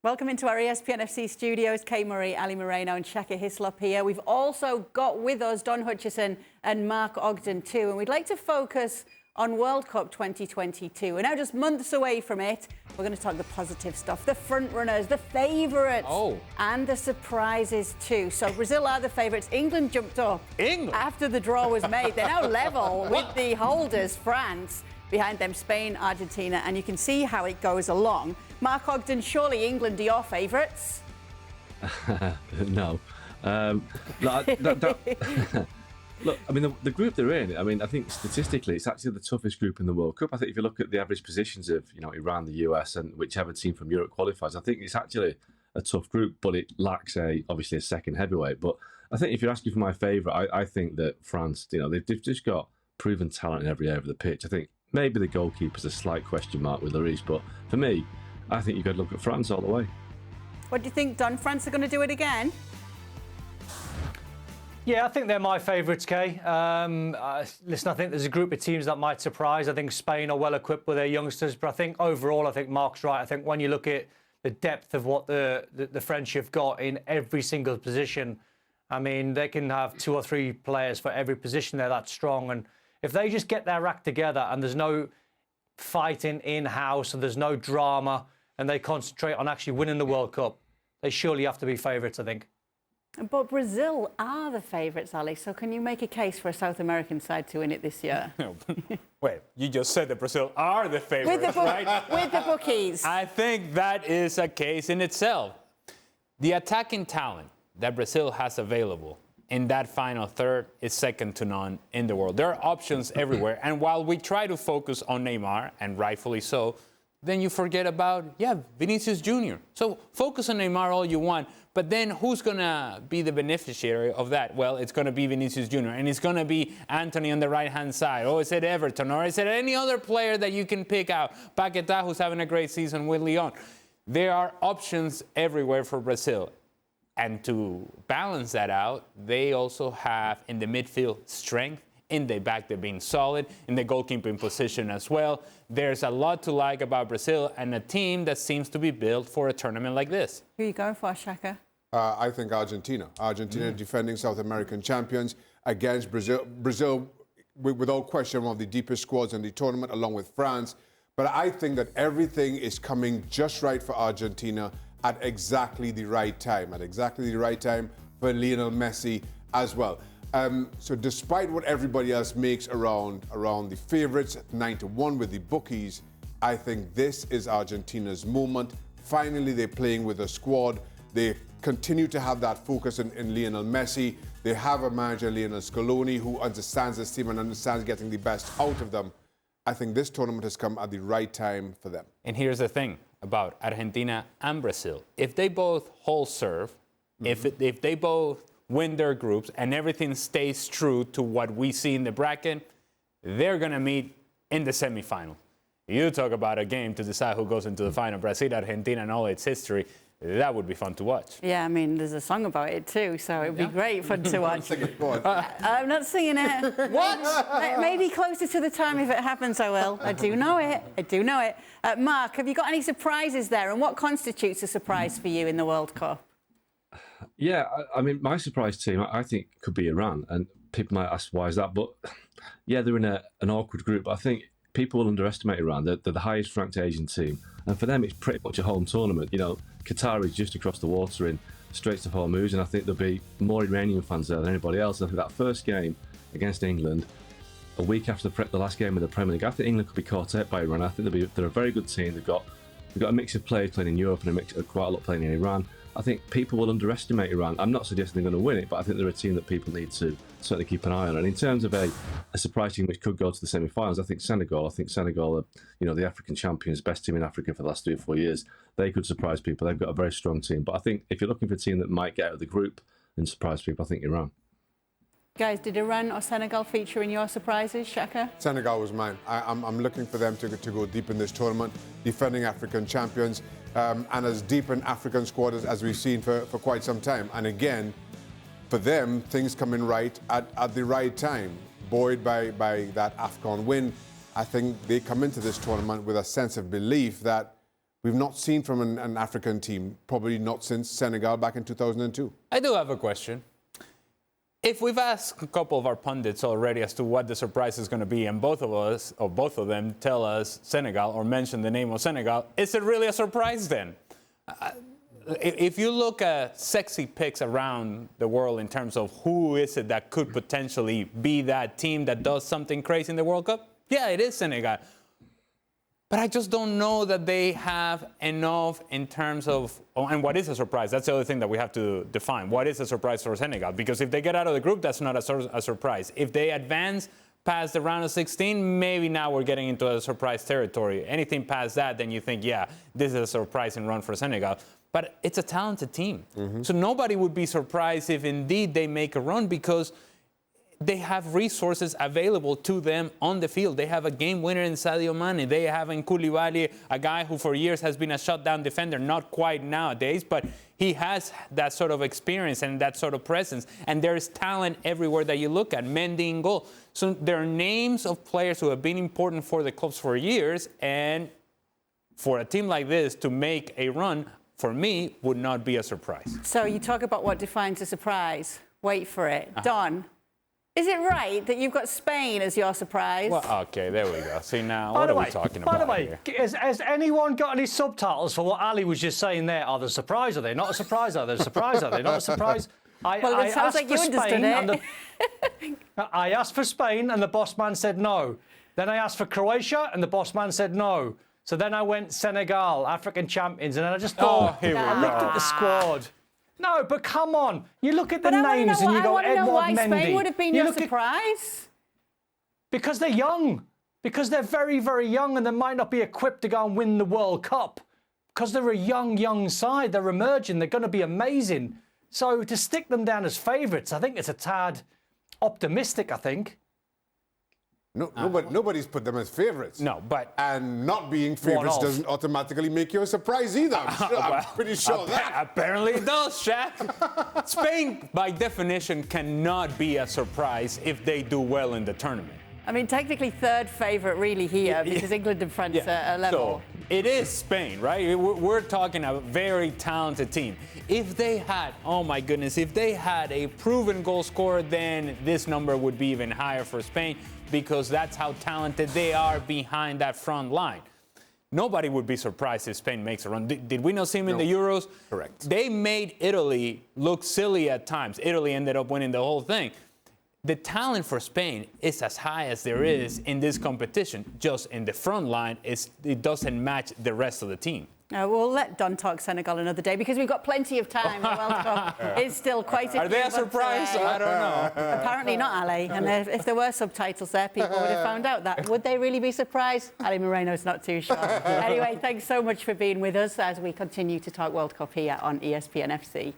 Welcome into our ESPN FC studios. Kay Murray, Ali Moreno and Shaka Hislop here. We've also got with us Don Hutchison and Mark Ogden too. And we'd like to focus on World Cup 2022. We're now just months away from it. We're going to talk the positive stuff, the front runners, the favourites, and the surprises too. So Brazil are the favourites. England jumped up after the draw was made. They're now level with the holders, France. Behind them, Spain, Argentina, and you can see how it goes along. Mark Ogden, surely England are your favourites? No. Look, I mean, the group they're in, I mean, I think statistically it's actually the toughest group in the World Cup. I think if you look at the average positions of, Iran, the US, and whichever team from Europe qualifies, I think it's actually a tough group, but it lacks obviously a second heavyweight. But I think if you're asking for my favourite, I think that France, they've just got proven talent in every area of the pitch. I think maybe the goalkeeper's a slight question mark with Lloris, but for me, I think you've got to look at France all the way. What do you think, Don? France are going to do it again? Yeah, I think they're my favourites, Kay. Listen, I think there's a group of teams that might surprise. I think Spain are well equipped with their youngsters, but I think overall, I think Mark's right. I think when you look at the depth of what the French have got in every single position, I mean, they can have 2 or 3 players for every position. They're that strong, and if they just get their act together and there's no fighting in-house and there's no drama and they concentrate on actually winning the World Cup, they surely have to be favourites, I think. But Brazil are the favourites, Ali, so can you make a case for a South American side to win it this year? Wait, you just said that Brazil are the favourites, right? With the bookies. I think that is a case in itself. The attacking talent that Brazil has available in that final third is second to none in the world. There are options everywhere. And while we try to focus on Neymar, and rightfully so, then you forget about, Vinicius Jr. So focus on Neymar all you want, but then who's going to be the beneficiary of that? Well, it's going to be Vinicius Jr., and it's going to be Anthony on the right-hand side. Or is it Everton? Or is it any other player that you can pick out? Paquetá, who's having a great season with Lyon. There are options everywhere for Brazil. And to balance that out, they also have in the midfield strength, in the back they're being solid, in the goalkeeping position as well. There's a lot to like about Brazil and a team that seems to be built for a tournament like this. Who are you going for, Shaka? I think Argentina. Argentina defending South American champions against Brazil. Brazil, without question, one of the deepest squads in the tournament, along with France. But I think that everything is coming just right for Argentina at exactly the right time, for Lionel Messi as well. So despite what everybody else makes around the favourites at 9-1 with the bookies, I think this is Argentina's moment. Finally, they're playing with a squad. They continue to have that focus in Lionel Messi. They have a manager, Lionel Scaloni, who understands this team and understands getting the best out of them. I think this tournament has come at the right time for them. And here's the thing about Argentina and Brazil. If they both hold serve, if they both win their groups and everything stays true to what we see in the bracket, they're going to meet in the semifinal. You talk about a game to decide who goes into the final, Brazil, Argentina, and all its history. That would be fun to watch. Yeah, I mean, there's a song about it too, so it would be great fun to watch. I'm not singing it. What? Maybe closer to the time if it happens, I will. I do know it. Mark, have you got any surprises there? And what constitutes a surprise for you in the World Cup? Yeah, I mean, my surprise team, I think, could be Iran. And people might ask, why is that? But yeah, they're in an awkward group. But I think people will underestimate Iran. They're the highest ranked Asian team. And for them, it's pretty much a home tournament. Qatar is just across the water in Straits of Hormuz, and I think there'll be more Iranian fans there than anybody else. I think that first game against England, a week after the last game of the Premier League, I think England could be caught out by Iran. I think they're a very good team. They've got a mix of players playing in Europe and quite a lot playing in Iran. I think people will underestimate Iran. I'm not suggesting they're going to win it, but I think they're a team that people need to certainly keep an eye on. And in terms of a surprise team which could go to the semi-finals, I think Senegal are, the African champions, best team in Africa for the last 3 or 4 years. They could surprise people. They've got a very strong team. But I think if you're looking for a team that might get out of the group and surprise people, I think Iran. Guys, did Iran or Senegal feature in your surprises, Shaka? Senegal was mine. I'm looking for them to go deep in this tournament, defending African champions, and as deep an African squad as we've seen for quite some time. And again, for them, things coming right at the right time. Buoyed by that AFCON win, I think they come into this tournament with a sense of belief that we've not seen from an African team, probably not since Senegal back in 2002. I do have a question. If we've asked a couple of our pundits already as to what the surprise is going to be, and both of us, or both of them, tell us Senegal or mention the name of Senegal, is it really a surprise then? If you look at sexy picks around the world in terms of who is it that could potentially be that team that does something crazy in the World Cup, yeah, it is Senegal. But I just don't know that they have enough in terms of, and what is a surprise? That's the other thing that we have to define. What is a surprise for Senegal? Because if they get out of the group, that's not a surprise. If they advance past the round of 16, maybe now we're getting into a surprise territory. Anything past that, then you think, yeah, this is a surprising run for Senegal. But it's a talented team. So nobody would be surprised if indeed they make a run, because they have resources available to them on the field. They have a game winner in Sadio Mane. They have in Koulibaly, a guy who for years has been a shutdown defender, not quite nowadays, but he has that sort of experience and that sort of presence. And there's talent everywhere that you look at. Mendy in goal. So there are names of players who have been important for the clubs for years, and for a team like this to make a run, for me, would not be a surprise. So you talk about what defines a surprise. Wait for it. Don, is it right that you've got Spain as your surprise? Well, okay, there we go. See, now, what are we talking about By the way, here? has anyone got any subtitles for what Ali was just saying there? Are they a surprise? Are they not a surprise? Are they a surprise? Are they not a surprise? Well, it sounds like you understood it. I asked for Spain, and the boss man said no. Then I asked for Croatia, and the boss man said no. So then I went Senegal, African champions, and then I just thought, here we I looked at the squad. No, but come on. You look at the names and you go, I want to know why Mendy. Spain would have been your surprise. Because they're young. Because they're very, very young, and they might not be equipped to go and win the World Cup. Because they're a young side. They're emerging. They're going to be amazing. So to stick them down as favourites, I think it's a tad optimistic, I think. No, nobody's put them as favourites. No, but... And not being favourites doesn't automatically make you a surprise either. I'm pretty sure that. Apparently it does, Shaq. Spain, by definition, cannot be a surprise if they do well in the tournament. I mean, technically third favourite really here, because England and France are level. So it is Spain, right? We're talking a very talented team. If they had, oh my goodness, if they had a proven goal scorer, then this number would be even higher for Spain, because that's how talented they are behind that front line. Nobody would be surprised if Spain makes a run. Did we not see them in the Euros? Correct. They made Italy look silly at times. Italy ended up winning the whole thing. The talent for Spain is as high as there is in this competition. Just in the front line, it doesn't match the rest of the team. We'll let Don talk Senegal another day, because we've got plenty of time. The World Cup is still quite a Are they a surprise? I don't know. Apparently not, Ali. And if there were subtitles there, people would have found out that. Would they really be surprised? Ali Moreno's not too sure. Anyway, thanks so much for being with us as we continue to talk World Cup here on ESPN FC.